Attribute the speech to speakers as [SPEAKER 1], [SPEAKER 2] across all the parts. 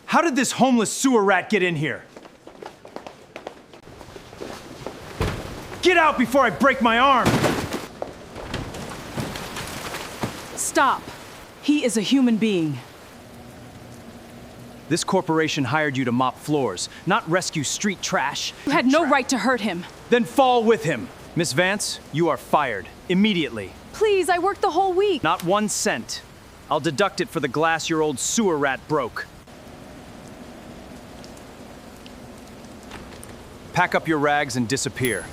[SPEAKER 1] How did this homeless sewer rat get in here? Get out before I break my arm!
[SPEAKER 2] Stop. He is a human being.
[SPEAKER 1] This corporation hired you to mop floors, not rescue street trash.
[SPEAKER 2] You had no right to hurt him.
[SPEAKER 1] Then fall with him. Miss Vance, you are fired. Immediately.
[SPEAKER 2] Please, I worked the whole week.
[SPEAKER 1] Not 1 cent. I'll deduct it for the glass your old sewer rat broke. Pack up your rags and disappear.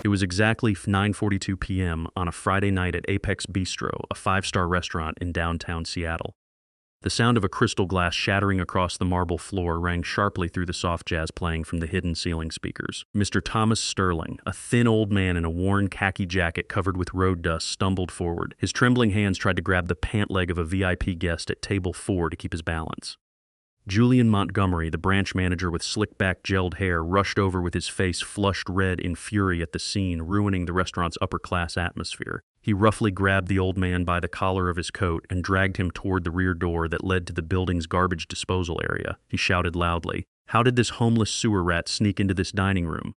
[SPEAKER 3] It was exactly 9:42 p.m. on a Friday night at Apex Bistro, a 5-star restaurant in downtown Seattle. The sound of a crystal glass shattering across the marble floor rang sharply through the soft jazz playing from the hidden ceiling speakers. Mr. Thomas Sterling, a thin old man in a worn khaki jacket covered with road dust, stumbled forward. His trembling hands tried to grab the pant leg of a VIP guest at table 4 to keep his balance. Julian Montgomery, the branch manager with slick-back gelled hair, rushed over with his face flushed red in fury at the scene, ruining the restaurant's upper-class atmosphere. He roughly grabbed the old man by the collar of his coat and dragged him toward the rear door that led to the building's garbage disposal area. He shouted loudly, "How did this homeless sewer rat sneak into this dining room?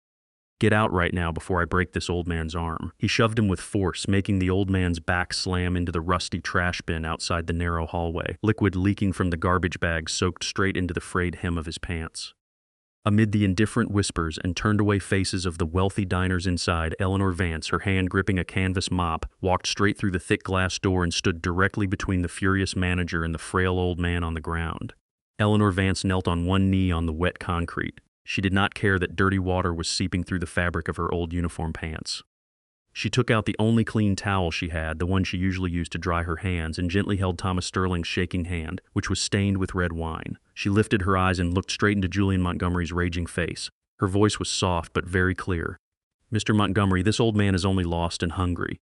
[SPEAKER 3] Get out right now before I break this old man's arm." He shoved him with force, making the old man's back slam into the rusty trash bin outside the narrow hallway, liquid leaking from the garbage bag soaked straight into the frayed hem of his pants. Amid the indifferent whispers and turned-away faces of the wealthy diners inside, Eleanor Vance, her hand gripping a canvas mop, walked straight through the thick glass door and stood directly between the furious manager and the frail old man on the ground. Eleanor Vance knelt on one knee on the wet concrete. She did not care that dirty water was seeping through the fabric of her old uniform pants. She took out the only clean towel she had, the one she usually used to dry her hands, and gently held Thomas Sterling's shaking hand, which was stained with red wine. She lifted her eyes and looked straight into Julian Montgomery's raging face. Her voice was soft but very clear. "Mr. Montgomery, this old man is only lost and hungry.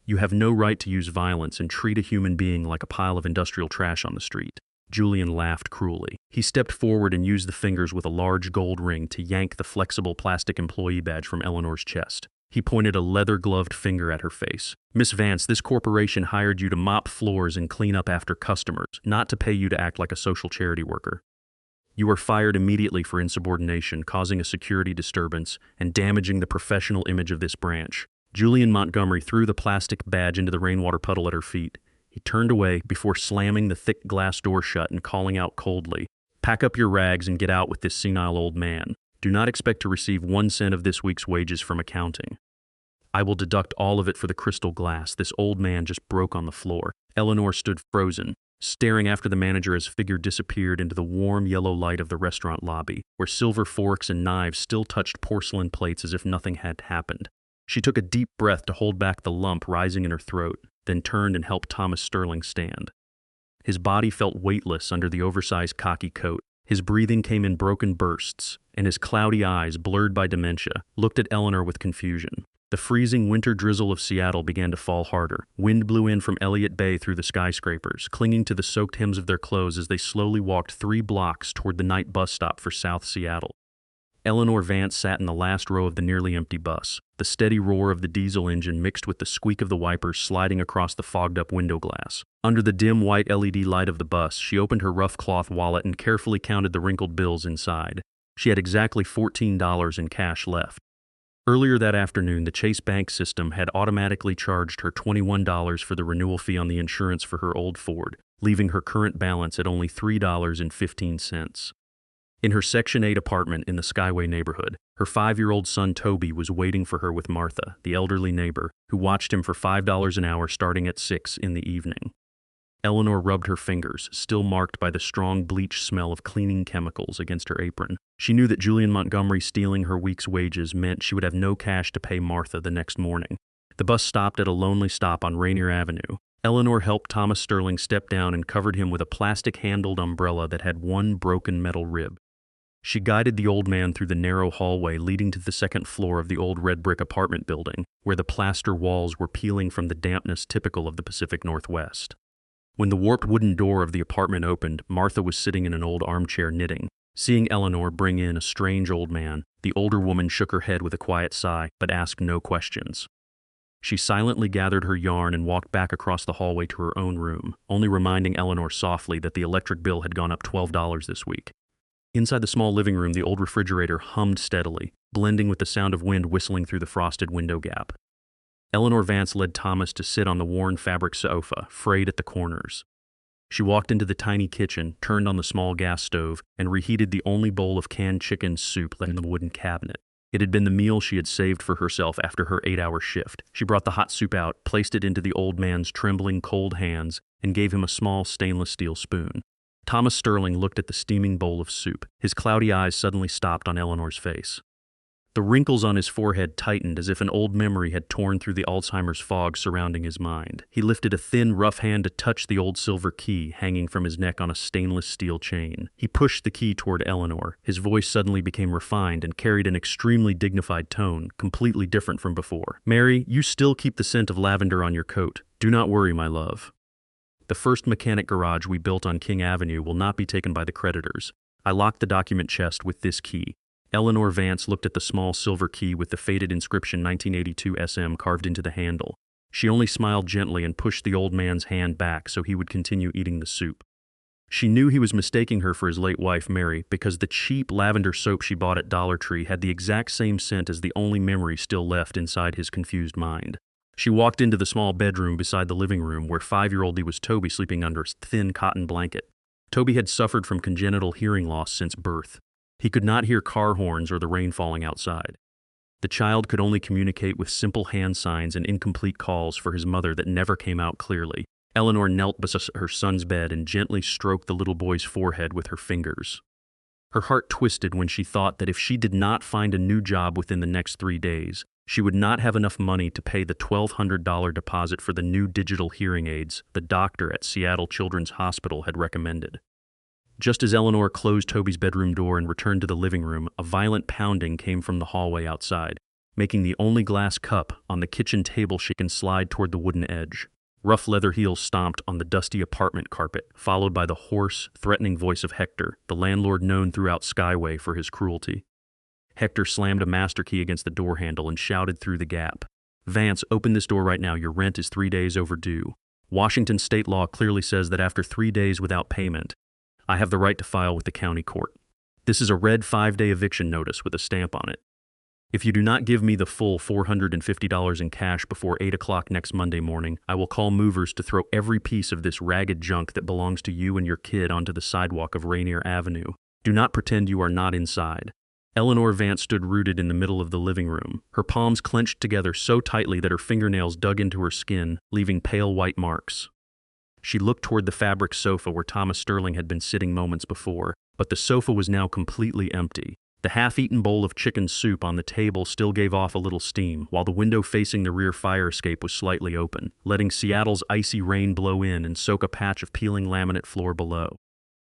[SPEAKER 3] You have no right to use violence and treat a human being like a pile of industrial trash on the street." Julian laughed cruelly. He stepped forward and used the fingers with a large gold ring to yank the flexible plastic employee badge from Eleanor's chest. He pointed a leather-gloved finger at her face. "Miss Vance, this corporation hired you to mop floors and clean up after customers, not to pay you to act like a social charity worker. You are fired immediately for insubordination, causing a security disturbance, and damaging the professional image of this branch." Julian Montgomery threw the plastic badge into the rainwater puddle at her feet. He turned away before slamming the thick glass door shut and calling out coldly, "Pack up your rags and get out with this senile old man. Do not expect to receive 1 cent of this week's wages from accounting. I will deduct all of it for the crystal glass this old man just broke on the floor." Eleanor stood frozen, staring after the manager as figure disappeared into the warm yellow light of the restaurant lobby, where silver forks and knives still touched porcelain plates as if nothing had happened. She took a deep breath to hold back the lump rising in her throat, then turned and helped Thomas Sterling stand. His body felt weightless under the oversized khaki coat. His breathing came in broken bursts, and his cloudy eyes, blurred by dementia, looked at Eleanor with confusion. The freezing winter drizzle of Seattle began to fall harder. Wind blew in from Elliott Bay through the skyscrapers, clinging to the soaked hems of their clothes as they slowly walked 3 blocks toward the night bus stop for South Seattle. Eleanor Vance sat in the last row of the nearly empty bus. The steady roar of the diesel engine mixed with the squeak of the wipers sliding across the fogged-up window glass. Under the dim white LED light of the bus, she opened her rough cloth wallet and carefully counted the wrinkled bills inside. She had exactly $14 in cash left. Earlier that afternoon, the Chase Bank system had automatically charged her $21 for the renewal fee on the insurance for her old Ford, leaving her current balance at only $3.15. In her Section 8 apartment in the Skyway neighborhood, her 5-year-old son Toby was waiting for her with Martha, the elderly neighbor, who watched him for $5 an hour starting at 6 in the evening. Eleanor rubbed her fingers, still marked by the strong bleach smell of cleaning chemicals, against her apron. She knew that Julian Montgomery stealing her week's wages meant she would have no cash to pay Martha the next morning. The bus stopped at a lonely stop on Rainier Avenue. Eleanor helped Thomas Sterling step down and covered him with a plastic-handled umbrella that had one broken metal rib. She guided the old man through the narrow hallway leading to the second floor of the old red brick apartment building, where the plaster walls were peeling from the dampness typical of the Pacific Northwest. When the warped wooden door of the apartment opened, Martha was sitting in an old armchair knitting. Seeing Eleanor bring in a strange old man, the older woman shook her head with a quiet sigh, but asked no questions. She silently gathered her yarn and walked back across the hallway to her own room, only reminding Eleanor softly that the electric bill had gone up $12 this week. Inside the small living room, the old refrigerator hummed steadily, blending with the sound of wind whistling through the frosted window gap. Eleanor Vance led Thomas to sit on the worn fabric sofa, frayed at the corners. She walked into the tiny kitchen, turned on the small gas stove, and reheated the only bowl of canned chicken soup left in the wooden cabinet. It had been the meal she had saved for herself after her 8-hour shift. She brought the hot soup out, placed it into the old man's trembling, cold hands, and gave him a small stainless steel spoon. Thomas Sterling looked at the steaming bowl of soup. His cloudy eyes suddenly stopped on Eleanor's face. The wrinkles on his forehead tightened as if an old memory had torn through the Alzheimer's fog surrounding his mind. He lifted a thin, rough hand to touch the old silver key hanging from his neck on a stainless steel chain. He pushed the key toward Eleanor. His voice suddenly became refined and carried an extremely dignified tone, completely different from before. "Mary, you still keep the scent of lavender on your coat. Do not worry, my love. The first mechanic garage we built on King Avenue will not be taken by the creditors. I locked the document chest with this key." Eleanor Vance looked at the small silver key with the faded inscription 1982 SM carved into the handle. She only smiled gently and pushed the old man's hand back so he would continue eating the soup. She knew he was mistaking her for his late wife, Mary, because the cheap lavender soap she bought at Dollar Tree had the exact same scent as the only memory still left inside his confused mind. She walked into the small bedroom beside the living room where 5-year-old was Toby sleeping under a thin cotton blanket. Toby had suffered from congenital hearing loss since birth. He could not hear car horns or the rain falling outside. The child could only communicate with simple hand signs and incomplete calls for his mother that never came out clearly. Eleanor knelt beside her son's bed and gently stroked the little boy's forehead with her fingers. Her heart twisted when she thought that if she did not find a new job within the next 3 days, she would not have enough money to pay the $1,200 deposit for the new digital hearing aids the doctor at Seattle Children's Hospital had recommended. Just as Eleanor closed Toby's bedroom door and returned to the living room, a violent pounding came from the hallway outside, making the only glass cup on the kitchen table shake and slide toward the wooden edge. Rough leather heels stomped on the dusty apartment carpet, followed by the hoarse, threatening voice of Hector, the landlord known throughout Skyway for his cruelty. Hector slammed a master key against the door handle and shouted through the gap, "Vance, open this door right now. Your rent is 3 days overdue. Washington state law clearly says that after 3 days without payment, I have the right to file with the county court. This is a red 5-day eviction notice with a stamp on it. If you do not give me the full $450 in cash before 8 o'clock next Monday morning, I will call movers to throw every piece of this ragged junk that belongs to you and your kid onto the sidewalk of Rainier Avenue. Do not pretend you are not inside." Eleanor Vance stood rooted in the middle of the living room, her palms clenched together so tightly that her fingernails dug into her skin, leaving pale white marks. She looked toward the fabric sofa where Thomas Sterling had been sitting moments before, but the sofa was now completely empty. The half-eaten bowl of chicken soup on the table still gave off a little steam, while the window facing the rear fire escape was slightly open, letting Seattle's icy rain blow in and soak a patch of peeling laminate floor below.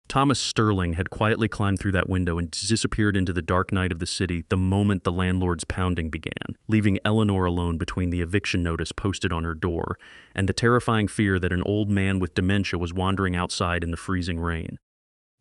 [SPEAKER 3] Thomas Sterling had quietly climbed through that window and disappeared into the dark night of the city the moment the landlord's pounding began, leaving Eleanor alone between the eviction notice posted on her door and the terrifying fear that an old man with dementia was wandering outside in the freezing rain.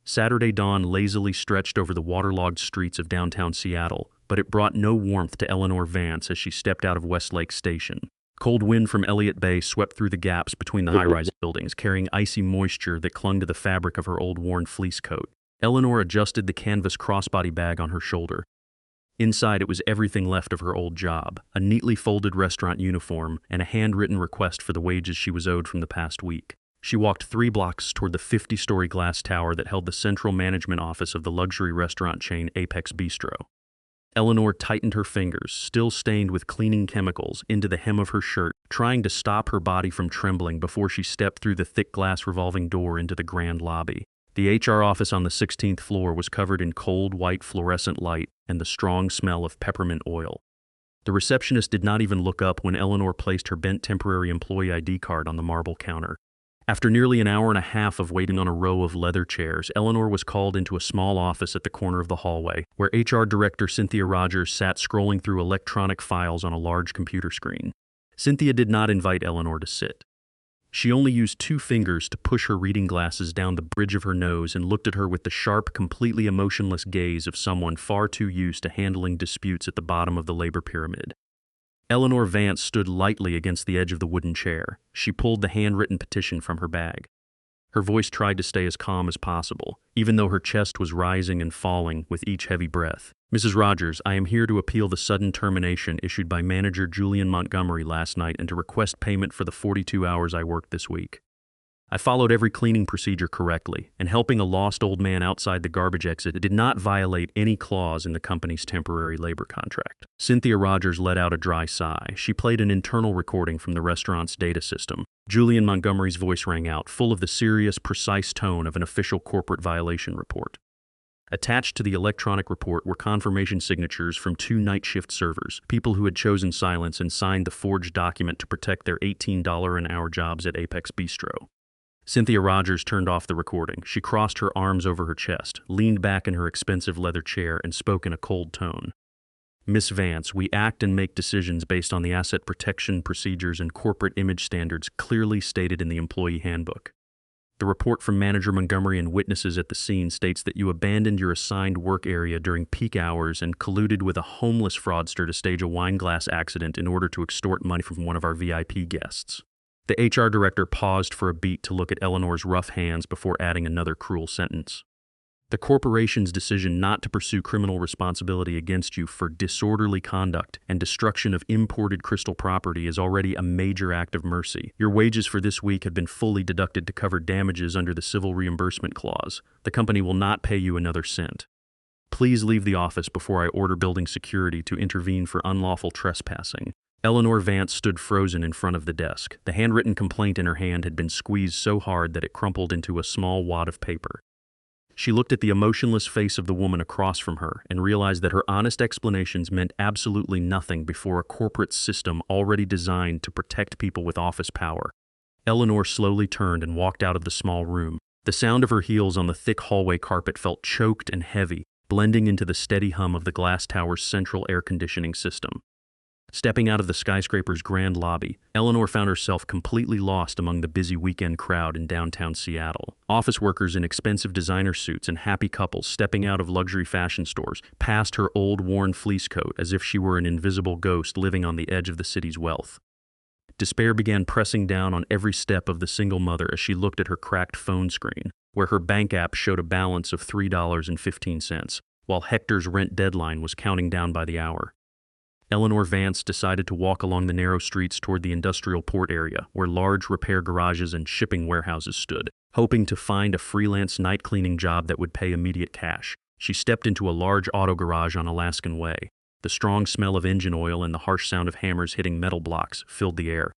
[SPEAKER 3] Saturday dawn lazily stretched over the waterlogged streets of downtown Seattle, but it brought no warmth to Eleanor Vance as she stepped out of Westlake Station. Cold wind from Elliott Bay swept through the gaps between the high-rise buildings, carrying icy moisture that clung to the fabric of her old worn fleece coat. Eleanor adjusted the canvas crossbody bag on her shoulder. Inside it was everything left of her old job, a neatly folded restaurant uniform and a handwritten request for the wages she was owed from the past week. She walked 3 blocks toward the 50-story glass tower that held the central management office of the luxury restaurant chain Apex Bistro. Eleanor tightened her fingers, still stained with cleaning chemicals, into the hem of her shirt, trying to stop her body from trembling before she stepped through the thick glass revolving door into the grand lobby. The HR office on the 16th floor was covered in cold white fluorescent light and the strong smell of peppermint oil. The receptionist did not even look up when Eleanor placed her bent temporary employee ID card on the marble counter. After nearly an hour and a half of waiting on a row of leather chairs, Eleanor was called into a small office at the corner of the hallway, where HR Director Cynthia Rogers sat scrolling through electronic files on a large computer screen. Cynthia did not invite Eleanor to sit. She only used 2 fingers to push her reading glasses down the bridge of her nose and looked at her with the sharp, completely emotionless gaze of someone far too used to handling disputes at the bottom of the labor pyramid. Eleanor Vance stood lightly against the edge of the wooden chair. She pulled the handwritten petition from her bag. Her voice tried to stay as calm as possible, even though her chest was rising and falling with each heavy breath. Mrs. Rogers, I am here to appeal the sudden termination issued by manager Julian Montgomery last night and to request payment for the 42 hours I worked this week. I followed every cleaning procedure correctly, and helping a lost old man outside the garbage exit did not violate any clause in the company's temporary labor contract. Cynthia Rogers let out a dry sigh. She played an internal recording from the restaurant's data system. Julian Montgomery's voice rang out, full of the serious, precise tone of an official corporate violation report. Attached to the electronic report were confirmation signatures from 2 night shift servers, people who had chosen silence and signed the forged document to protect their $18 an hour jobs at Apex Bistro. Cynthia Rogers turned off the recording. She crossed her arms over her chest, leaned back in her expensive leather chair, and spoke in a cold tone. Miss Vance, we act and make decisions based on the asset protection procedures and corporate image standards clearly stated in the employee handbook. The report from Manager Montgomery and witnesses at the scene states that you abandoned your assigned work area during peak hours and colluded with a homeless fraudster to stage a wine glass accident in order to extort money from one of our VIP guests. The HR director paused for a beat to look at Eleanor's rough hands before adding another cruel sentence. The corporation's decision not to pursue criminal responsibility against you for disorderly conduct and destruction of imported crystal property is already a major act of mercy. Your wages for this week have been fully deducted to cover damages under the civil reimbursement clause. The company will not pay you another cent. Please leave the office before I order building security to intervene for unlawful trespassing. Eleanor Vance stood frozen in front of the desk. The handwritten complaint in her hand had been squeezed so hard that it crumpled into a small wad of paper. She looked at the emotionless face of the woman across from her and realized that her honest explanations meant absolutely nothing before a corporate system already designed to protect people with office power. Eleanor slowly turned and walked out of the small room. The sound of her heels on the thick hallway carpet felt choked and heavy, blending into the steady hum of the glass tower's central air conditioning system. Stepping out of the skyscraper's grand lobby, Eleanor found herself completely lost among the busy weekend crowd in downtown Seattle. Office workers in expensive designer suits and happy couples stepping out of luxury fashion stores passed her old worn fleece coat as if she were an invisible ghost living on the edge of the city's wealth. Despair began pressing down on every step of the single mother as she looked at her cracked phone screen, where her bank app showed a balance of $3.15, while Hector's rent deadline was counting down by the hour. Eleanor Vance decided to walk along the narrow streets toward the industrial port area, where large repair garages and shipping warehouses stood, hoping to find a freelance night cleaning job that would pay immediate cash. She stepped into a large auto garage on Alaskan Way. The strong smell of engine oil and the harsh sound of hammers hitting metal blocks filled the air.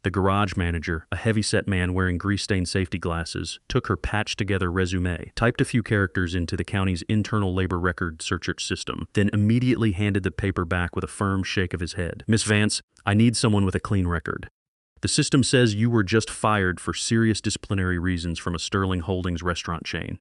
[SPEAKER 3] The garage manager, a heavy-set man wearing grease-stained safety glasses, took her patched-together resume, typed a few characters into the county's internal labor record search system, then immediately handed the paper back with a firm shake of his head. Miss Vance, I need someone with a clean record. The system says you were just fired for serious disciplinary reasons from a Sterling Holdings restaurant chain.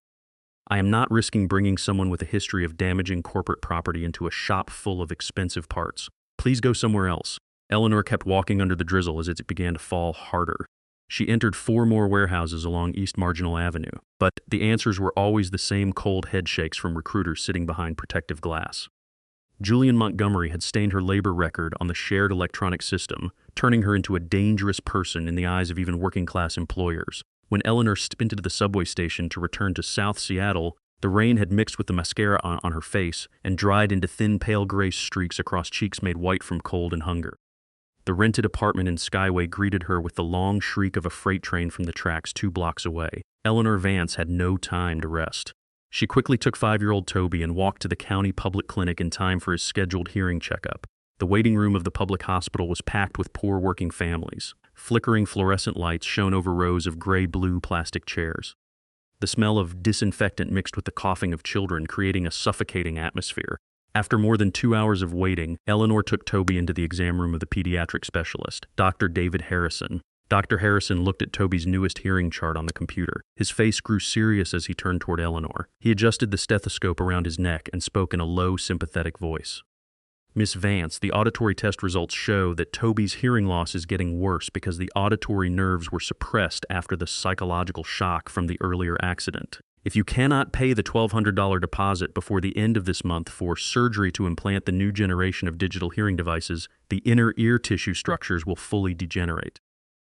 [SPEAKER 3] I am not risking bringing someone with a history of damaging corporate property into a shop full of expensive parts. Please go somewhere else. Eleanor kept walking under the drizzle as it began to fall harder. She entered 4 more warehouses along East Marginal Avenue, but the answers were always the same cold head shakes from recruiters sitting behind protective glass. Julian Montgomery had stained her labor record on the shared electronic system, turning her into a dangerous person in the eyes of even working-class employers. When Eleanor sprinted to the subway station to return to South Seattle, the rain had mixed with the mascara on her face and dried into thin pale gray streaks across cheeks made white from cold and hunger. The rented apartment in Skyway greeted her with the long shriek of a freight train from the tracks 2 blocks away. Eleanor Vance had no time to rest. She quickly took 5-year-old Toby and walked to the county public clinic in time for his scheduled hearing checkup. The waiting room of the public hospital was packed with poor working families. Flickering fluorescent lights shone over rows of gray-blue plastic chairs. The smell of disinfectant mixed with the coughing of children, creating a suffocating atmosphere. After more than 2 hours of waiting, Eleanor took Toby into the exam room of the pediatric specialist, Dr. David Harrison. Dr. Harrison looked at Toby's newest hearing chart on the computer. His face grew serious as he turned toward Eleanor. He adjusted the stethoscope around his neck and spoke in a low, sympathetic voice. Miss Vance, the auditory test results show that Toby's hearing loss is getting worse because the auditory nerves were suppressed after the psychological shock from the earlier accident. If you cannot pay the $1,200 deposit before the end of this month for surgery to implant the new generation of digital hearing devices, the inner ear tissue structures will fully degenerate.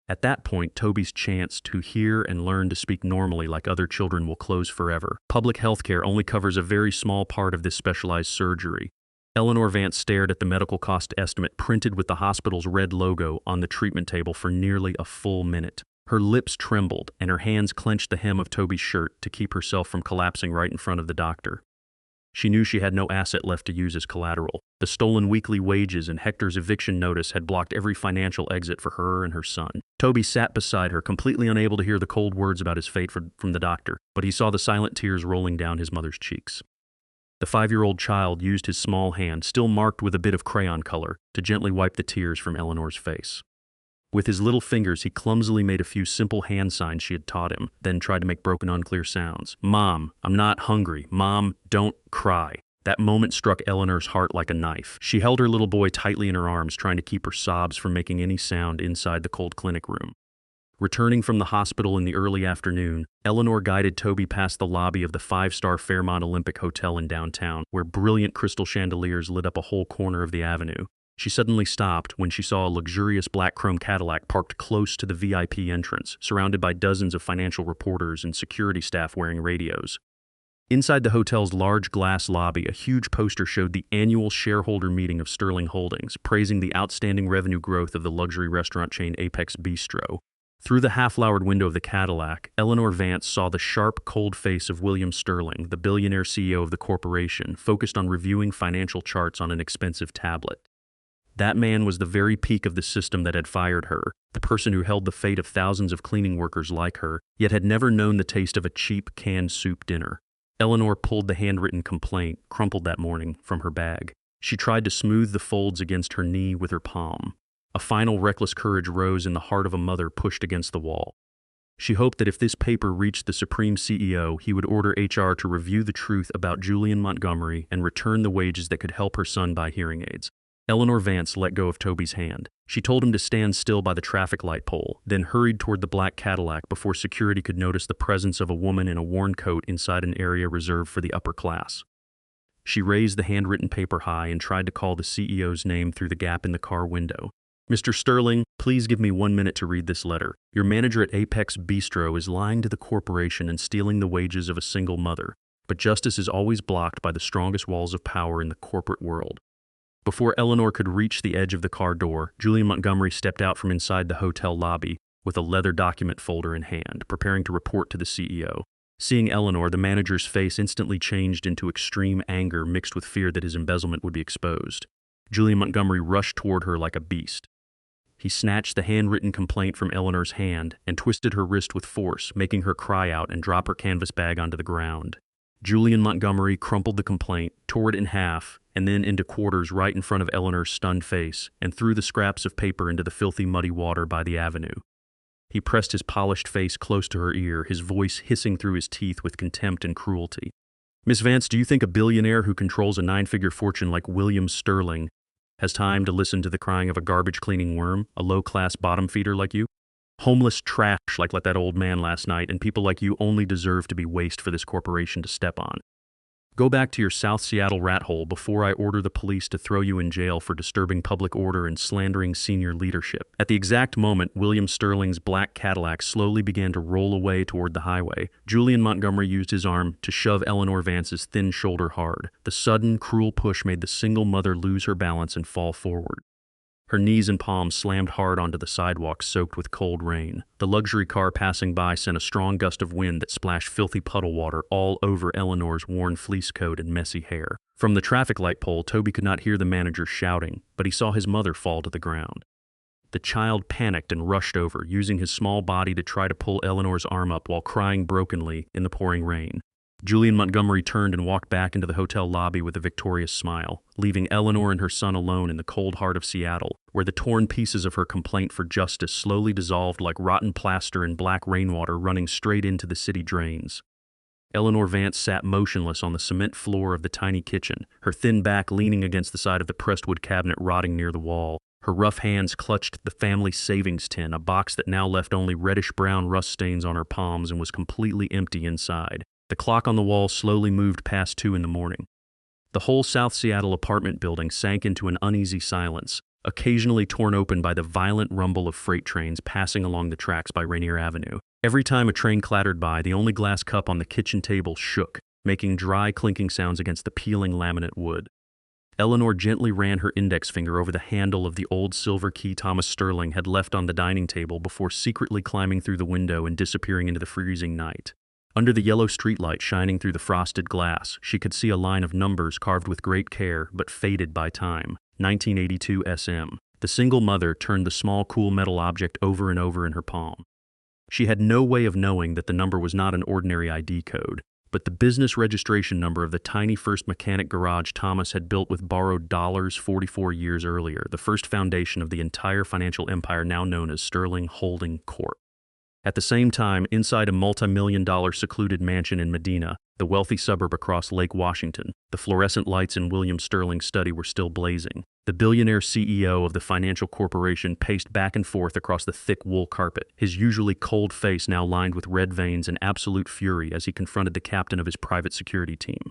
[SPEAKER 3] At that point, Toby's chance to hear and learn to speak normally like other children will close forever. Public health care only covers a very small part of this specialized surgery. Eleanor Vance stared at the medical cost estimate printed with the hospital's red logo on the treatment table for nearly a full minute. Her lips trembled, and her hands clenched the hem of Toby's shirt to keep herself from collapsing right in front of the doctor. She knew she had no asset left to use as collateral. The stolen weekly wages and Hector's eviction notice had blocked every financial exit for her and her son. Toby sat beside her, completely unable to hear the cold words about his fate from the doctor, but he saw the silent tears rolling down his mother's cheeks. The 5-year-old child used his small hand, still marked with a bit of crayon color, to gently wipe the tears from Eleanor's face. With his little fingers, he clumsily made a few simple hand signs she had taught him, then tried to make broken, unclear sounds. "Mom, I'm not hungry. Mom, don't cry." That moment struck Eleanor's heart like a knife. She held her little boy tightly in her arms, trying to keep her sobs from making any sound inside the cold clinic room. Returning from the hospital in the early afternoon, Eleanor guided Toby past the lobby of the 5-star Fairmont Olympic Hotel in downtown, where brilliant crystal chandeliers lit up a whole corner of the avenue. She suddenly stopped when she saw a luxurious black chrome Cadillac parked close to the VIP entrance, surrounded by dozens of financial reporters and security staff wearing radios. Inside the hotel's large glass lobby, a huge poster showed the annual shareholder meeting of Sterling Holdings, praising the outstanding revenue growth of the luxury restaurant chain Apex Bistro. Through the half-lowered window of the Cadillac, Eleanor Vance saw the sharp, cold face of William Sterling, the billionaire CEO of the corporation, focused on reviewing financial charts on an expensive tablet. That man was the very peak of the system that had fired her, the person who held the fate of thousands of cleaning workers like her, yet had never known the taste of a cheap canned soup dinner. Eleanor pulled the handwritten complaint, crumpled that morning, from her bag. She tried to smooth the folds against her knee with her palm. A final reckless courage rose in the heart of a mother pushed against the wall. She hoped that if this paper reached the Supreme CEO, he would order HR to review the truth about Julian Montgomery and return the wages that could help her son buy hearing aids. Eleanor Vance let go of Toby's hand. She told him to stand still by the traffic light pole, then hurried toward the black Cadillac before security could notice the presence of a woman in a worn coat inside an area reserved for the upper class. She raised the handwritten paper high and tried to call the CEO's name through the gap in the car window. "Mr. Sterling, please give me 1 minute to read this letter. Your manager at Apex Bistro is lying to the corporation and stealing the wages of a single mother, but justice is always blocked by the strongest walls of power in the corporate world." Before Eleanor could reach the edge of the car door, Julian Montgomery stepped out from inside the hotel lobby with a leather document folder in hand, preparing to report to the CEO. Seeing Eleanor, the manager's face instantly changed into extreme anger mixed with fear that his embezzlement would be exposed. Julian Montgomery rushed toward her like a beast. He snatched the handwritten complaint from Eleanor's hand and twisted her wrist with force, making her cry out and drop her canvas bag onto the ground. Julian Montgomery crumpled the complaint, tore it in half, and then into quarters right in front of Eleanor's stunned face, and threw the scraps of paper into the filthy, muddy water by the avenue. He pressed his polished face close to her ear, his voice hissing through his teeth with contempt and cruelty. "Miss Vance, do you think a billionaire who controls a 9-figure fortune like William Sterling has time to listen to the crying of a garbage-cleaning worm, a low-class bottom-feeder like you? Homeless trash like that old man last night, and people like you only deserve to be waste for this corporation to step on. Go back to your South Seattle rat hole before I order the police to throw you in jail for disturbing public order and slandering senior leadership." At the exact moment William Sterling's black Cadillac slowly began to roll away toward the highway, Julian Montgomery used his arm to shove Eleanor Vance's thin shoulder hard. The sudden, cruel push made the single mother lose her balance and fall forward. Her knees and palms slammed hard onto the sidewalk soaked with cold rain. The luxury car passing by sent a strong gust of wind that splashed filthy puddle water all over Eleanor's worn fleece coat and messy hair. From the traffic light pole, Toby could not hear the manager shouting, but he saw his mother fall to the ground. The child panicked and rushed over, using his small body to try to pull Eleanor's arm up while crying brokenly in the pouring rain. Julian Montgomery turned and walked back into the hotel lobby with a victorious smile, leaving Eleanor and her son alone in the cold heart of Seattle, where the torn pieces of her complaint for justice slowly dissolved like rotten plaster in black rainwater running straight into the city drains. Eleanor Vance sat motionless on the cement floor of the tiny kitchen, her thin back leaning against the side of the pressed wood cabinet rotting near the wall. Her rough hands clutched the family savings tin, a box that now left only reddish-brown rust stains on her palms and was completely empty inside. The clock on the wall slowly moved past 2 in the morning. The whole South Seattle apartment building sank into an uneasy silence, occasionally torn open by the violent rumble of freight trains passing along the tracks by Rainier Avenue. Every time a train clattered by, the only glass cup on the kitchen table shook, making dry, clinking sounds against the peeling laminate wood. Eleanor gently ran her index finger over the handle of the old silver key Thomas Sterling had left on the dining table before secretly climbing through the window and disappearing into the freezing night. Under the yellow streetlight shining through the frosted glass, she could see a line of numbers carved with great care but faded by time. 1982 SM. The single mother turned the small, cool metal object over and over in her palm. She had no way of knowing that the number was not an ordinary ID code, but the business registration number of the tiny first mechanic garage Thomas had built with borrowed dollars 44 years earlier, the first foundation of the entire financial empire now known as Sterling Holding Corp. At the same time, inside a multi-million-dollar secluded mansion in Medina, the wealthy suburb across Lake Washington, the fluorescent lights in William Sterling's study were still blazing. The billionaire CEO of the financial corporation paced back and forth across the thick wool carpet, his usually cold face now lined with red veins and absolute fury as he confronted the captain of his private security team.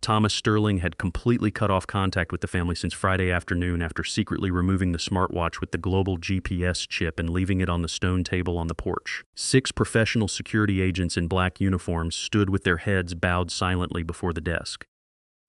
[SPEAKER 3] Thomas Sterling had completely cut off contact with the family since Friday afternoon after secretly removing the smartwatch with the global GPS chip and leaving it on the stone table on the porch. 6 professional security agents in black uniforms stood with their heads bowed silently before the desk.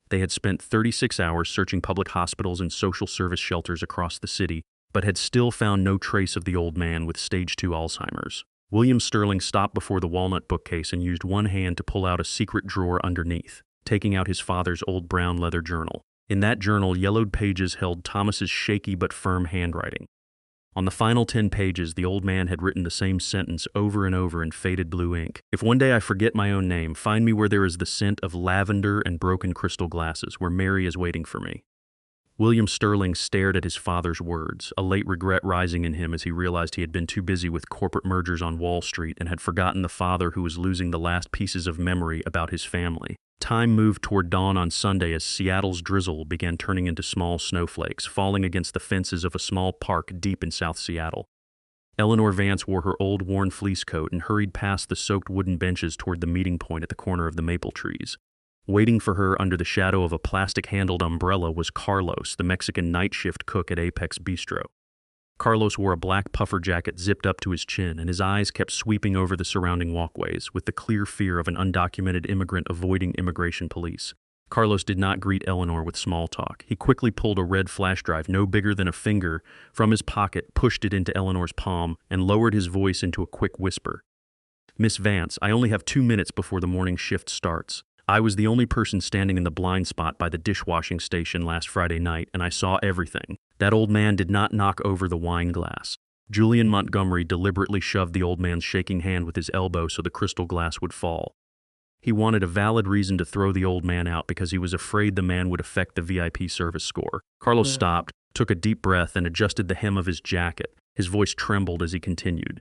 [SPEAKER 3] They had spent 36 hours searching public hospitals and social service shelters across the city, but had still found no trace of the old man with stage 2 Alzheimer's. William Sterling stopped before the walnut bookcase and used one hand to pull out a secret drawer underneath, taking out his father's old brown leather journal. In that journal, yellowed pages held Thomas's shaky but firm handwriting. On the final 10 pages, the old man had written the same sentence over and over in faded blue ink. If one day I forget my own name, find me where there is the scent of lavender and broken crystal glasses, where Mary is waiting for me. William Sterling stared at his father's words, a late regret rising in him as he realized he had been too busy with corporate mergers on Wall Street and had forgotten the father who was losing the last pieces of memory about his family. Time moved toward dawn on Sunday as Seattle's drizzle began turning into small snowflakes, falling against the fences of a small park deep in South Seattle. Eleanor Vance wore her old worn fleece coat and hurried past the soaked wooden benches toward the meeting point at the corner of the maple trees. Waiting for her under the shadow of a plastic-handled umbrella was Carlos, the Mexican night shift cook at Apex Bistro. Carlos wore a black puffer jacket zipped up to his chin, and his eyes kept sweeping over the surrounding walkways with the clear fear of an undocumented immigrant avoiding immigration police. Carlos did not greet Eleanor with small talk. He quickly pulled a red flash drive no bigger than a finger from his pocket, pushed it into Eleanor's palm, and lowered his voice into a quick whisper. "Miss Vance, I only have 2 minutes before the morning shift starts. I was the only person standing in the blind spot by the dishwashing station last Friday night, and I saw everything. That old man did not knock over the wine glass." Julian Montgomery deliberately shoved the old man's shaking hand with his elbow so the crystal glass would fall. He wanted a valid reason to throw the old man out because he was afraid the man would affect the VIP service score. Carlos stopped, took a deep breath, and adjusted the hem of his jacket. His voice trembled as he continued.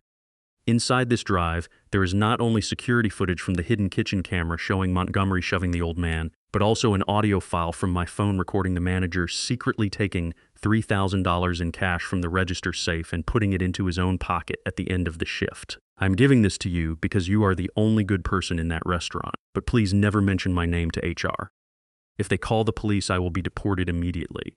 [SPEAKER 3] "Inside this drive, there is not only security footage from the hidden kitchen camera showing Montgomery shoving the old man, but also an audio file from my phone recording the manager secretly taking $3,000 in cash from the register safe and putting it into his own pocket at the end of the shift. I'm giving this to you because you are the only good person in that restaurant, but please never mention my name to HR. If they call the police, I will be deported immediately.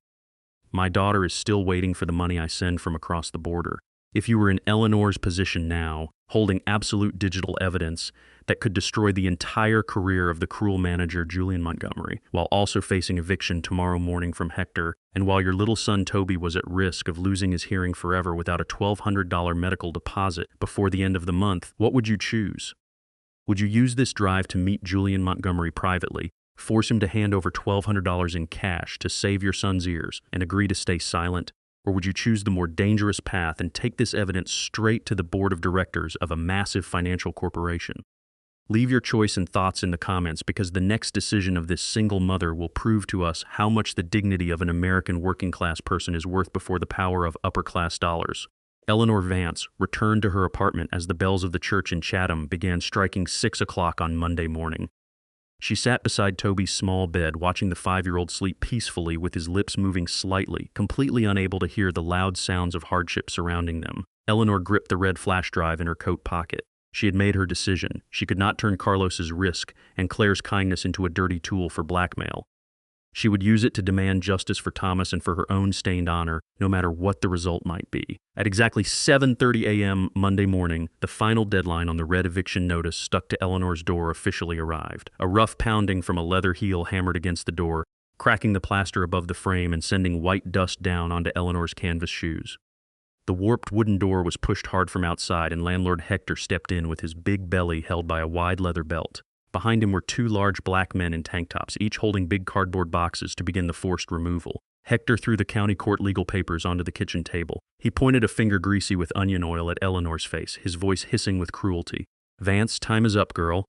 [SPEAKER 3] My daughter is still waiting for the money I send from across the border. If you were in Eleanor's position now, holding absolute digital evidence that could destroy the entire career of the cruel manager Julian Montgomery, while also facing eviction tomorrow morning from Hector, and while your little son Toby was at risk of losing his hearing forever without a $1,200 medical deposit before the end of the month, what would you choose? Would you use this drive to meet Julian Montgomery privately, force him to hand over $1,200 in cash to save your son's ears, and agree to stay silent? Or would you choose the more dangerous path and take this evidence straight to the board of directors of a massive financial corporation? Leave your choice and thoughts in the comments because the next decision of this single mother will prove to us how much the dignity of an American working-class person is worth before the power of upper-class dollars. Eleanor Vance returned to her apartment as the bells of the church in Chatham began striking 6 o'clock on Monday morning. She sat beside Toby's small bed, watching the 5-year-old sleep peacefully with his lips moving slightly, completely unable to hear the loud sounds of hardship surrounding them. Eleanor gripped the red flash drive in her coat pocket. She had made her decision. She could not turn Carlos's risk and Claire's kindness into a dirty tool for blackmail. She would use it to demand justice for Thomas and for her own stained honor, no matter what the result might be. At exactly 7:30 a.m. Monday morning, the final deadline on the red eviction notice stuck to Eleanor's door officially arrived. A rough pounding from a leather heel hammered against the door, cracking the plaster above the frame and sending white dust down onto Eleanor's canvas shoes. The warped wooden door was pushed hard from outside, and landlord Hector stepped in with his big belly held by a wide leather belt. Behind him were two large black men in tank tops, each holding big cardboard boxes to begin the forced removal. Hector threw the county court legal papers onto the kitchen table. He pointed a finger greasy with onion oil at Eleanor's face, his voice hissing with cruelty. "Vance, time is up, girl.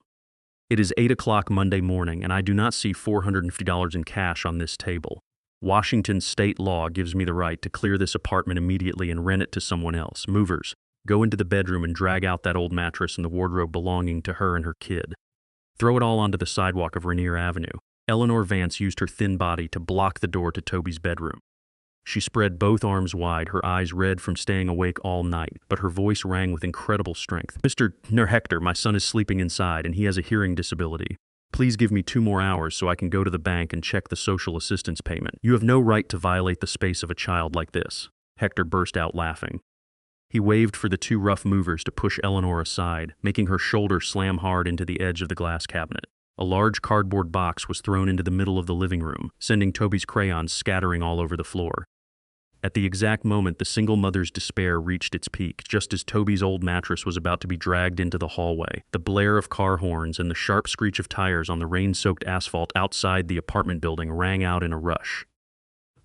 [SPEAKER 3] It is 8 o'clock Monday morning, and I do not see $450 in cash on this table. Washington state law gives me the right to clear this apartment immediately and rent it to someone else. Movers, go into the bedroom and drag out that old mattress and the wardrobe belonging to her and her kid. Throw it all onto the sidewalk of Rainier Avenue." Eleanor Vance used her thin body to block the door to Toby's bedroom. She spread both arms wide, her eyes red from staying awake all night, but her voice rang with incredible strength. "Mr. Hector, my son is sleeping inside, and he has a hearing disability. Please give me 2 more hours so I can go to the bank and check the social assistance payment. You have no right to violate the space of a child like this." Hector burst out laughing. He waved for the 2 rough movers to push Eleanor aside, making her shoulder slam hard into the edge of the glass cabinet. A large cardboard box was thrown into the middle of the living room, sending Toby's crayons scattering all over the floor. At the exact moment the single mother's despair reached its peak, just as Toby's old mattress was about to be dragged into the hallway, the blare of car horns and the sharp screech of tires on the rain-soaked asphalt outside the apartment building rang out in a rush.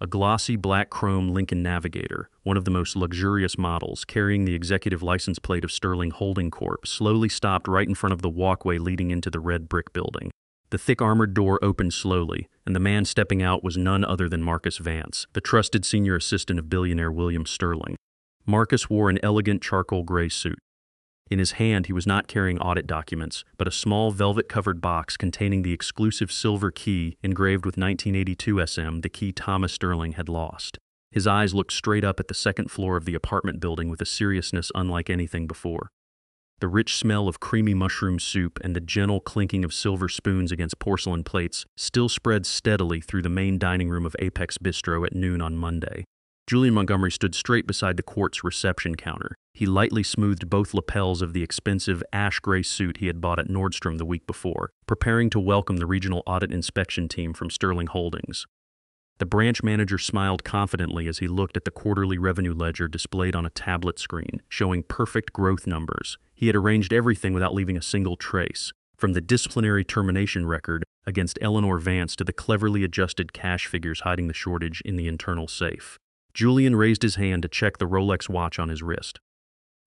[SPEAKER 3] A glossy black chrome Lincoln Navigator, one of the most luxurious models, carrying the executive license plate of Sterling Holding Corp., slowly stopped right in front of the walkway leading into the red brick building. The thick armored door opened slowly, and the man stepping out was none other than Marcus Vance, the trusted senior assistant of billionaire William Sterling. Marcus wore an elegant charcoal gray suit. In his hand, he was not carrying audit documents, but a small velvet-covered box containing the exclusive silver key engraved with 1982 SM, the key Thomas Sterling had lost. His eyes looked straight up at the second floor of the apartment building with a seriousness unlike anything before. The rich smell of creamy mushroom soup and the gentle clinking of silver spoons against porcelain plates still spread steadily through the main dining room of Apex Bistro at noon on Monday. Julian Montgomery stood straight beside the court's reception counter. He lightly smoothed both lapels of the expensive ash-gray suit he had bought at Nordstrom the week before, preparing to welcome the regional audit inspection team from Sterling Holdings. The branch manager smiled confidently as he looked at the quarterly revenue ledger displayed on a tablet screen, showing perfect growth numbers. He had arranged everything without leaving a single trace, from the disciplinary termination record against Eleanor Vance to the cleverly adjusted cash figures hiding the shortage in the internal safe. Julian raised his hand to check the Rolex watch on his wrist.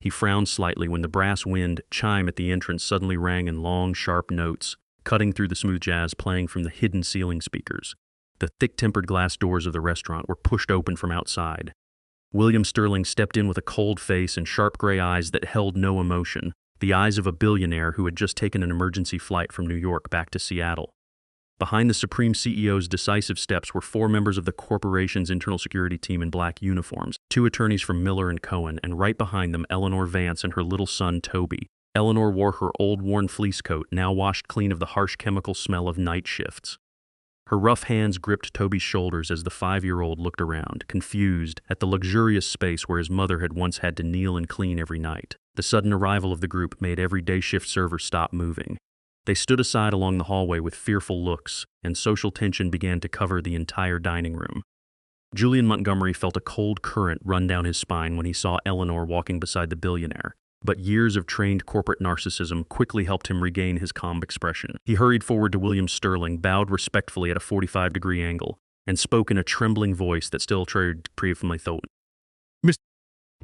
[SPEAKER 3] He frowned slightly when the brass wind chime at the entrance suddenly rang in long, sharp notes, cutting through the smooth jazz playing from the hidden ceiling speakers. The thick-tempered glass doors of the restaurant were pushed open from outside. William Sterling stepped in with a cold face and sharp gray eyes that held no emotion, the eyes of a billionaire who had just taken an emergency flight from New York back to Seattle. Behind the Supreme CEO's decisive steps were 4 members of the corporation's internal security team in black uniforms, 2 attorneys from Miller & Cohen, and right behind them Eleanor Vance and her little son Toby. Eleanor wore her old worn fleece coat, now washed clean of the harsh chemical smell of night shifts. Her rough hands gripped Toby's shoulders as the 5-year-old looked around, confused at the luxurious space where his mother had once had to kneel and clean every night. The sudden arrival of the group made every day shift server stop moving. They stood aside along the hallway with fearful looks, and social tension began to cover the entire dining room. Julian Montgomery felt a cold current run down his spine when he saw Eleanor walking beside the billionaire, but years of trained corporate narcissism quickly helped him regain his calm expression. He hurried forward to William Sterling, bowed respectfully at a 45-degree angle, and spoke in a trembling voice that still trailed from my throat. "Mr.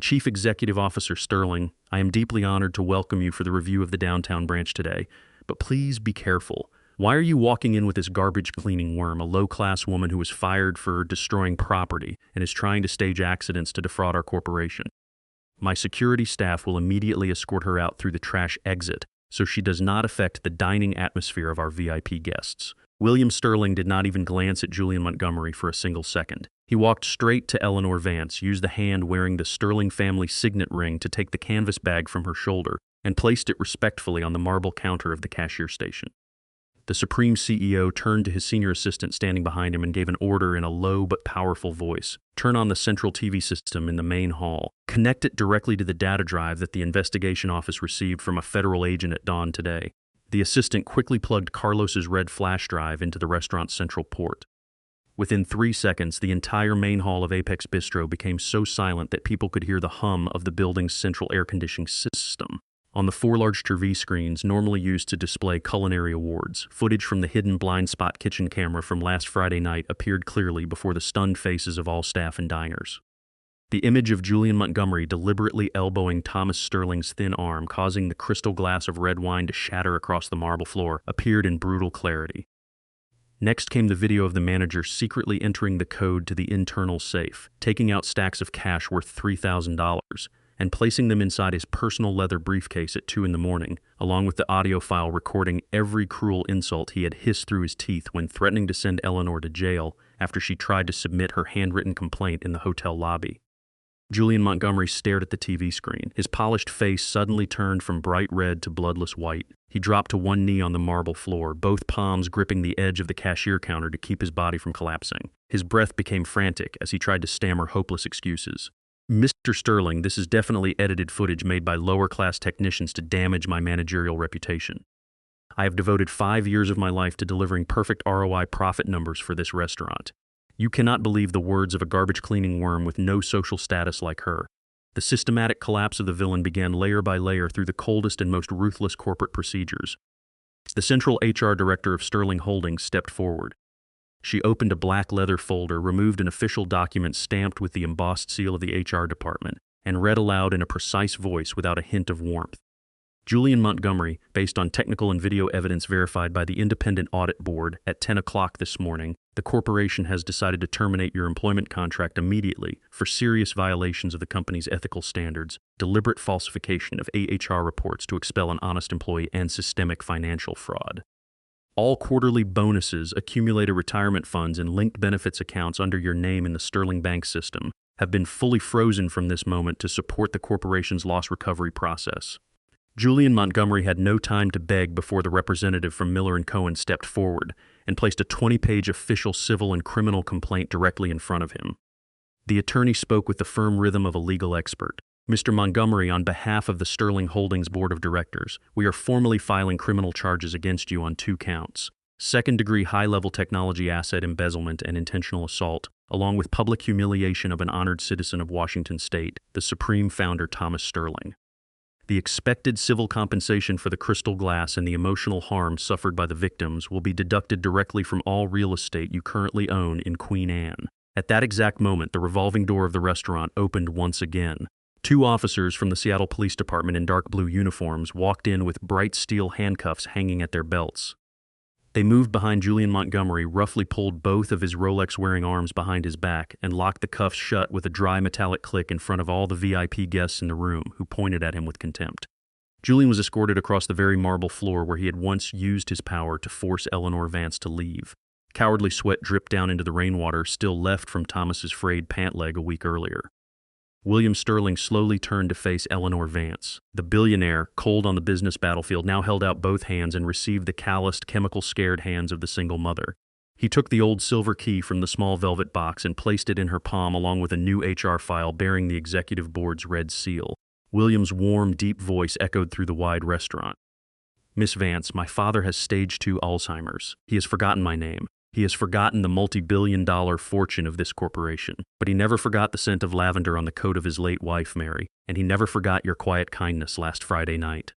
[SPEAKER 3] Chief Executive Officer Sterling, I am deeply honored to welcome you for the review of the downtown branch today. But please be careful. Why are you walking in with this garbage cleaning worm, a low-class woman who was fired for destroying property and is trying to stage accidents to defraud our corporation? My security staff will immediately escort her out through the trash exit so she does not affect the dining atmosphere of our VIP guests." William Sterling did not even glance at Julian Montgomery for a single second. He walked straight to Eleanor Vance, used the hand wearing the Sterling family signet ring to take the canvas bag from her shoulder, and placed it respectfully on the marble counter of the cashier station. The Supreme CEO turned to his senior assistant standing behind him and gave an order in a low but powerful voice. Turn on the central TV system in the main hall. Connect it directly to the data drive that the investigation office received from a federal agent at dawn today. The assistant quickly plugged Carlos's red flash drive into the restaurant's central port. Within 3 seconds, the entire main hall of Apex Bistro became so silent that people could hear the hum of the building's central air conditioning system. On the 4 large TV screens normally used to display culinary awards, footage from the hidden blind spot kitchen camera from last Friday night appeared clearly before the stunned faces of all staff and diners. The image of Julian Montgomery deliberately elbowing Thomas Sterling's thin arm, causing the crystal glass of red wine to shatter across the marble floor, appeared in brutal clarity. Next came the video of the manager secretly entering the code to the internal safe, taking out stacks of cash worth $3,000, and placing them inside his personal leather briefcase at 2 a.m, along with the audio file recording every cruel insult he had hissed through his teeth when threatening to send Eleanor to jail after she tried to submit her handwritten complaint in the hotel lobby. Julian Montgomery stared at the TV screen. His polished face suddenly turned from bright red to bloodless white. He dropped to one knee on the marble floor, both palms gripping the edge of the cashier counter to keep his body from collapsing. His breath became frantic as he tried to stammer hopeless excuses. Mr. Sterling, this is definitely edited footage made by lower-class technicians to damage my managerial reputation. I have devoted 5 years of my life to delivering perfect ROI profit numbers for this restaurant. You cannot believe the words of a garbage-cleaning worm with no social status like her. The systematic collapse of the villain began layer by layer through the coldest and most ruthless corporate procedures. The central HR director of Sterling Holdings stepped forward. She opened a black leather folder, removed an official document stamped with the embossed seal of the HR department, and read aloud in a precise voice without a hint of warmth. Julian Montgomery, based on technical and video evidence verified by the Independent Audit Board at 10 o'clock this morning, the corporation has decided to terminate your employment contract immediately for serious violations of the company's ethical standards, deliberate falsification of AHR reports to expel an honest employee, and systemic financial fraud. All quarterly bonuses, accumulated retirement funds, and linked benefits accounts under your name in the Sterling Bank system have been fully frozen from this moment to support the corporation's loss recovery process. Julian Montgomery had no time to beg before the representative from Miller & Cohen stepped forward and placed a 20-page official civil and criminal complaint directly in front of him. The attorney spoke with the firm rhythm of a legal expert. Mr. Montgomery, on behalf of the Sterling Holdings Board of Directors, we are formally filing criminal charges against you on 2 counts. Second-degree high-level technology asset embezzlement and intentional assault, along with public humiliation of an honored citizen of Washington State, the Supreme Founder Thomas Sterling. The expected civil compensation for the crystal glass and the emotional harm suffered by the victims will be deducted directly from all real estate you currently own in Queen Anne. At that exact moment, the revolving door of the restaurant opened once again. 2 officers from the Seattle Police Department in dark blue uniforms walked in with bright steel handcuffs hanging at their belts. They moved behind Julian Montgomery, roughly pulled both of his Rolex-wearing arms behind his back, and locked the cuffs shut with a dry metallic click in front of all the VIP guests in the room, who pointed at him with contempt. Julian was escorted across the very marble floor where he had once used his power to force Eleanor Vance to leave. Cowardly sweat dripped down into the rainwater still left from Thomas's frayed pant leg a week earlier. William Sterling slowly turned to face Eleanor Vance. The billionaire, cold on the business battlefield, now held out both hands and received the calloused, chemical-scared hands of the single mother. He took the old silver key from the small velvet box and placed it in her palm along with a new HR file bearing the executive board's red seal. William's warm, deep voice echoed through the wide restaurant. Miss Vance, my father has stage 2 Alzheimer's. He has forgotten my name. He has forgotten the multi-billion-dollar fortune of this corporation, but he never forgot the scent of lavender on the coat of his late wife, Mary, and he never forgot your quiet kindness last Friday night.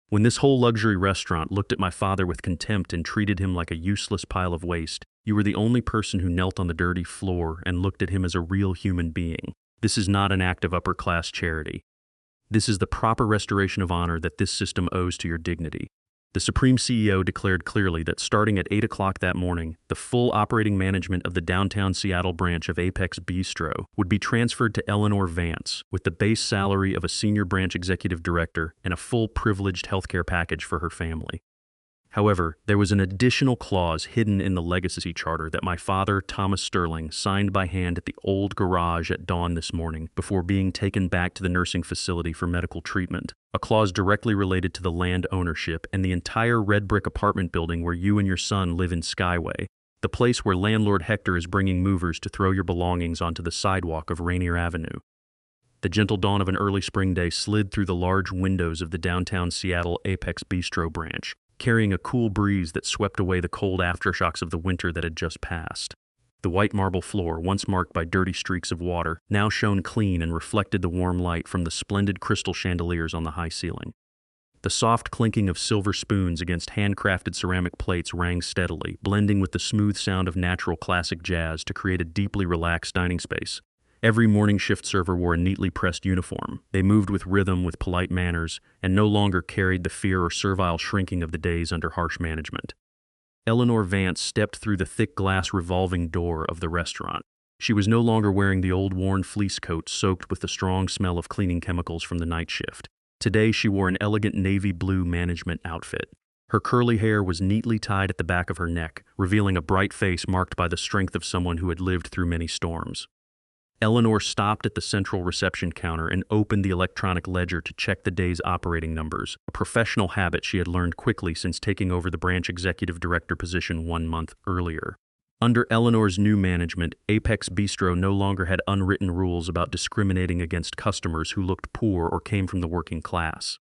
[SPEAKER 3] When this whole luxury restaurant looked at my father with contempt and treated him like a useless pile of waste, you were the only person who knelt on the dirty floor and looked at him as a real human being. This is not an act of upper-class charity. This is the proper restoration of honor that this system owes to your dignity. The Supreme CEO declared clearly that starting at 8 o'clock that morning, the full operating management of the downtown Seattle branch of Apex Bistro would be transferred to Eleanor Vance, with the base salary of a senior branch executive director and a full privileged healthcare package for her family. However, there was an additional clause hidden in the legacy charter that my father, Thomas Sterling, signed by hand at the old garage at dawn this morning before being taken back to the nursing facility for medical treatment. a clause directly related to the land ownership and the entire red brick apartment building where you and your son live in Skyway, the place where landlord Hector is bringing movers to throw your belongings onto the sidewalk of Rainier Avenue. The gentle dawn of an early spring day slid through the large windows of the downtown Seattle Apex Bistro branch, carrying a cool breeze that swept away the cold aftershocks of the winter that had just passed. The white marble floor, once marked by dirty streaks of water, now shone clean and reflected the warm light from the splendid crystal chandeliers on the high ceiling. The soft clinking of silver spoons against handcrafted ceramic plates rang steadily, blending with the smooth sound of natural classic jazz to create a deeply relaxed dining space. Every morning shift server wore a neatly pressed uniform. They moved with rhythm, with polite manners, and no longer carried the fear or servile shrinking of the days under harsh management. Eleanor Vance stepped through the thick glass revolving door of the restaurant. She was no longer wearing the old worn fleece coat soaked with the strong smell of cleaning chemicals from the night shift. Today she wore an elegant navy blue management outfit. Her curly hair was neatly tied at the back of her neck, revealing a bright face marked by the strength of someone who had lived through many storms. Eleanor stopped at the central reception counter and opened the electronic ledger to check the day's operating numbers, a professional habit she had learned quickly since taking over the branch executive director position 1 month earlier. Under Eleanor's new management, Apex Bistro no longer had unwritten rules about discriminating against customers who looked poor or came from the working class.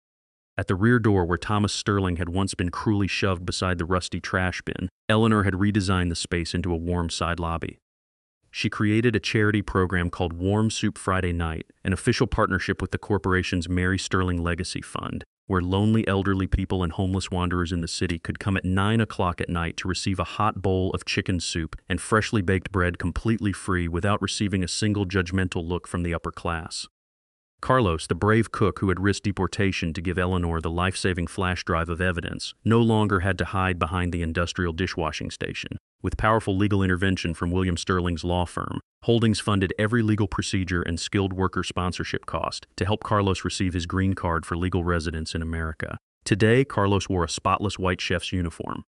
[SPEAKER 3] At the rear door where Thomas Sterling had once been cruelly shoved beside the rusty trash bin, Eleanor had redesigned the space into a warm side lobby. She created a charity program called Warm Soup Friday Night, an official partnership with the corporation's Mary Sterling Legacy Fund, where lonely elderly people and homeless wanderers in the city could come at 9 o'clock at night to receive a hot bowl of chicken soup and freshly baked bread completely free without receiving a single judgmental look from the upper class. Carlos, the brave cook who had risked deportation to give Eleanor the life-saving flash drive of evidence, no longer had to hide behind the industrial dishwashing station. With powerful legal intervention from William Sterling's law firm, Holdings funded every legal procedure and skilled worker sponsorship cost to help Carlos receive his green card for legal residence in America. Today, Carlos wore a spotless white chef's uniform.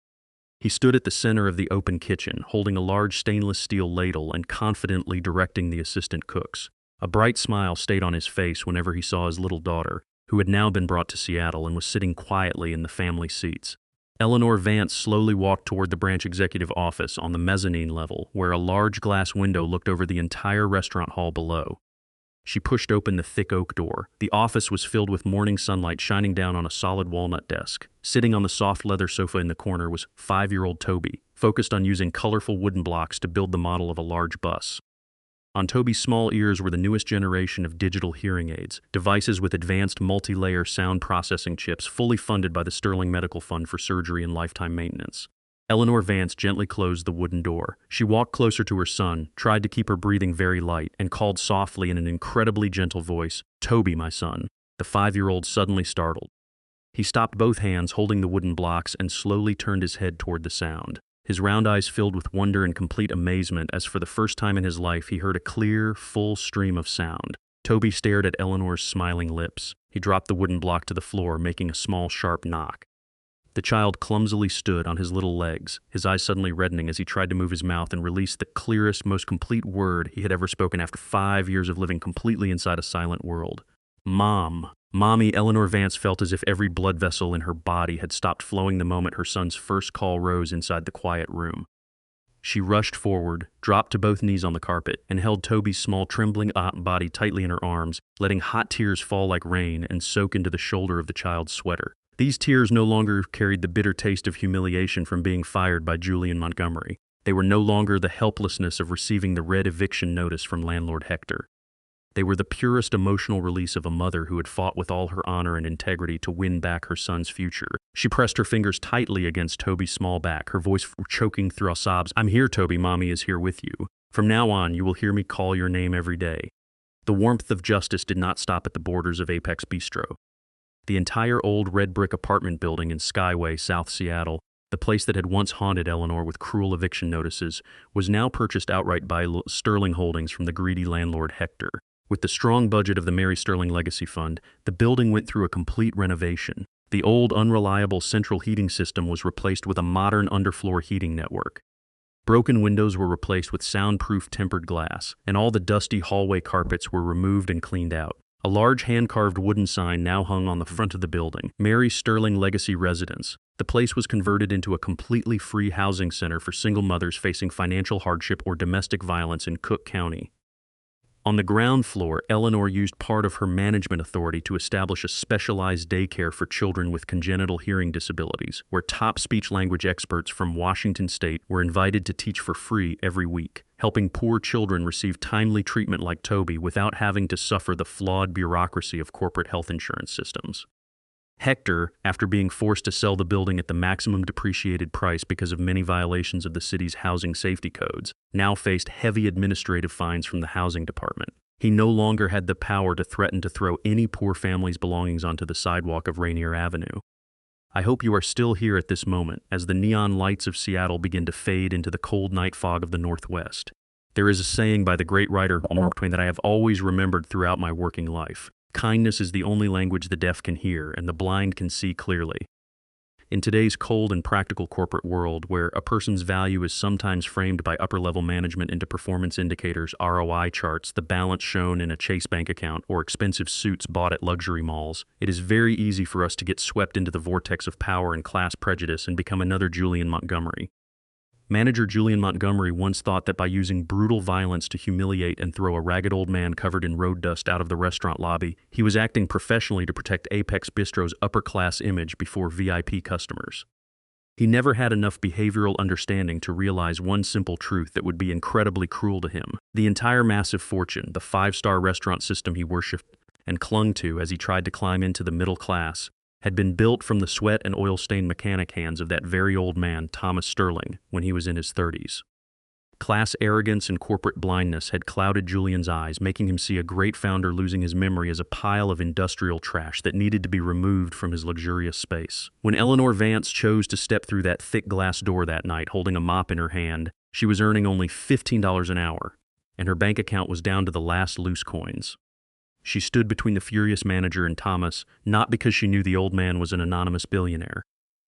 [SPEAKER 3] He stood at the center of the open kitchen, holding a large stainless steel ladle and confidently directing the assistant cooks. A bright smile stayed on his face whenever he saw his little daughter, who had now been brought to Seattle and was sitting quietly in the family seats. Eleanor Vance slowly walked toward the branch executive office on the mezzanine level, where a large glass window looked over the entire restaurant hall below. She pushed open the thick oak door. The office was filled with morning sunlight shining down on a solid walnut desk. Sitting on the soft leather sofa in the corner was 5-year-old Toby, focused on using colorful wooden blocks to build the model of a large bus. On Toby's small ears were the newest generation of digital hearing aids, devices with advanced multi-layer sound processing chips fully funded by the Sterling Medical Fund for surgery and lifetime maintenance. Eleanor Vance gently closed the wooden door. She walked closer to her son, tried to keep her breathing very light, and called softly in an incredibly gentle voice, "Toby, my son." The 5-year-old suddenly startled. He stopped both hands holding the wooden blocks and slowly turned his head toward the sound. His round eyes filled with wonder and complete amazement as for the first time in his life he heard a clear, full stream of sound. Toby stared at Eleanor's smiling lips. He dropped the wooden block to the floor, making a small, sharp knock. The child clumsily stood on his little legs, his eyes suddenly reddening as he tried to move his mouth and release the clearest, most complete word he had ever spoken after 5 years of living completely inside a silent world. Mom. Mommy. Eleanor Vance felt as if every blood vessel in her body had stopped flowing the moment her son's first call rose inside the quiet room. She rushed forward, dropped to both knees on the carpet, and held Toby's small, trembling body tightly in her arms, letting hot tears fall like rain and soak into the shoulder of the child's sweater. These tears no longer carried the bitter taste of humiliation from being fired by Julian Montgomery. They were no longer the helplessness of receiving the red eviction notice from landlord Hector. They were the purest emotional release of a mother who had fought with all her honor and integrity to win back her son's future. She pressed her fingers tightly against Toby's small back, her voice choking through sobs. "I'm here, Toby. Mommy is here with you. From now on, you will hear me call your name every day." The warmth of justice did not stop at the borders of Apex Bistro. The entire old red brick apartment building in Skyway, South Seattle, the place that had once haunted Eleanor with cruel eviction notices, was now purchased outright by Sterling Holdings from the greedy landlord Hector. With the strong budget of the Mary Sterling Legacy Fund, the building went through a complete renovation. The old, unreliable central heating system was replaced with a modern underfloor heating network. Broken windows were replaced with soundproof tempered glass, and all the dusty hallway carpets were removed and cleaned out. A large hand-carved wooden sign now hung on the front of the building, Mary Sterling Legacy Residence. The place was converted into a completely free housing center for single mothers facing financial hardship or domestic violence in Cook County. On the ground floor, Eleanor used part of her management authority to establish a specialized daycare for children with congenital hearing disabilities, where top speech-language experts from Washington state were invited to teach for free every week, helping poor children receive timely treatment like Toby without having to suffer the flawed bureaucracy of corporate health insurance systems. Hector, after being forced to sell the building at the maximum depreciated price because of many violations of the city's housing safety codes, now faced heavy administrative fines from the housing department. He no longer had the power to threaten to throw any poor family's belongings onto the sidewalk of Rainier Avenue. I hope you are still here at this moment as the neon lights of Seattle begin to fade into the cold night fog of the Northwest. There is a saying by the great writer Mark Twain that I have always remembered throughout my working life. Kindness is the only language the deaf can hear and the blind can see clearly. In today's cold and practical corporate world, where a person's value is sometimes framed by upper-level management into performance indicators, ROI charts, the balance shown in a Chase bank account, or expensive suits bought at luxury malls, it is very easy for us to get swept into the vortex of power and class prejudice and become another Julian Montgomery. Manager Julian Montgomery once thought that by using brutal violence to humiliate and throw a ragged old man covered in road dust out of the restaurant lobby, he was acting professionally to protect Apex Bistro's upper-class image before VIP customers. He never had enough behavioral understanding to realize one simple truth that would be incredibly cruel to him. The entire massive fortune, the five-star restaurant system he worshipped and clung to as he tried to climb into the middle class, had been built from the sweat and oil-stained mechanic hands of that very old man, Thomas Sterling, when he was in his 30s. Class arrogance and corporate blindness had clouded Julian's eyes, making him see a great founder losing his memory as a pile of industrial trash that needed to be removed from his luxurious space. When Eleanor Vance chose to step through that thick glass door that night, holding a mop in her hand, she was earning only $15 an hour, and her bank account was down to the last loose coins. She stood between the furious manager and Thomas, not because she knew the old man was an anonymous billionaire,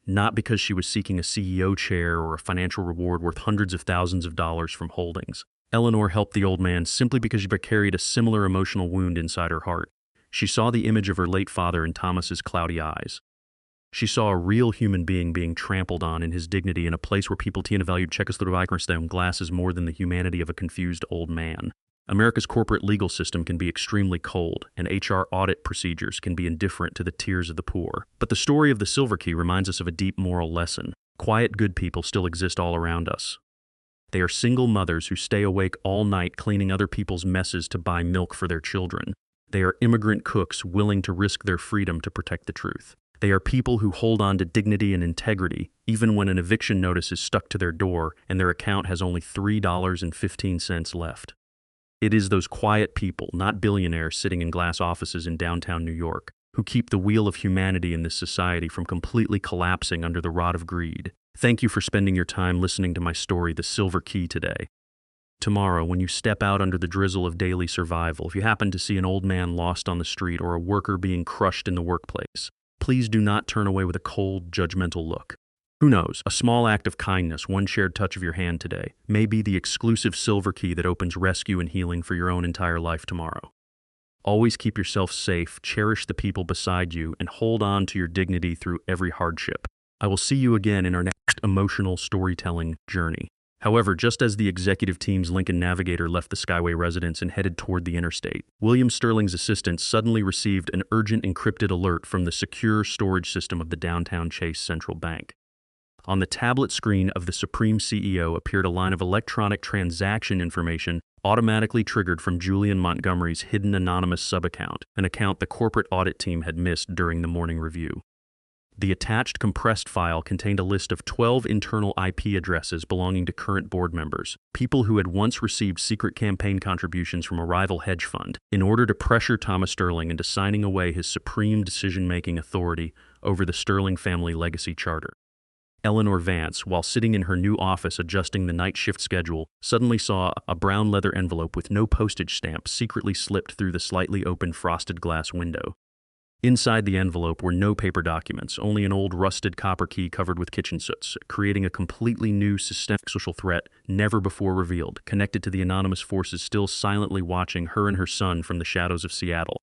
[SPEAKER 3] not because she was seeking a CEO chair or a financial reward worth hundreds of thousands of dollars from holdings. Eleanor helped the old man simply because she carried a similar emotional wound inside her heart. She saw the image of her late father in Thomas's cloudy eyes. She saw a real human being trampled on in his dignity in a place where people valued Czechoslovakian glasses more than the humanity of a confused old man. America's corporate legal system can be extremely cold, and HR audit procedures can be indifferent to the tears of the poor. But the story of the Silver Key reminds us of a deep moral lesson. Quiet, good people still exist all around us. They are single mothers who stay awake all night cleaning other people's messes to buy milk for their children. They are immigrant cooks willing to risk their freedom to protect the truth. They are people who hold on to dignity and integrity, even when an eviction notice is stuck to their door and their account has only $3.15 left. It is those quiet people, not billionaires sitting in glass offices in downtown New York, who keep the wheel of humanity in this society from completely collapsing under the rod of greed. Thank you for spending your time listening to my story, The Silver Key, today. Tomorrow, when you step out under the drizzle of daily survival, if you happen to see an old man lost on the street or a worker being crushed in the workplace, please do not turn away with a cold, judgmental look. Who knows, a small act of kindness, one shared touch of your hand today, may be the exclusive silver key that opens rescue and healing for your own entire life tomorrow. Always keep yourself safe, cherish the people beside you, and hold on to your dignity through every hardship. I will see you again in our next emotional storytelling journey. However, just as the executive team's Lincoln Navigator left the Skyway residence and headed toward the interstate, William Sterling's assistant suddenly received an urgent encrypted alert from the secure storage system of the downtown Chase Central Bank. On the tablet screen of the Supreme CEO appeared a line of electronic transaction information automatically triggered from Julian Montgomery's hidden anonymous subaccount, an account the corporate audit team had missed during the morning review. The attached compressed file contained a list of 12 internal IP addresses belonging to current board members, people who had once received secret campaign contributions from a rival hedge fund, in order to pressure Thomas Sterling into signing away his supreme decision-making authority over the Sterling family legacy charter. Eleanor Vance, while sitting in her new office adjusting the night shift schedule, suddenly saw a brown leather envelope with no postage stamp secretly slipped through the slightly open frosted glass window. Inside the envelope were no paper documents, only an old rusted copper key covered with kitchen soots, creating a completely new systemic social threat never before revealed, connected to the anonymous forces still silently watching her and her son from the shadows of Seattle.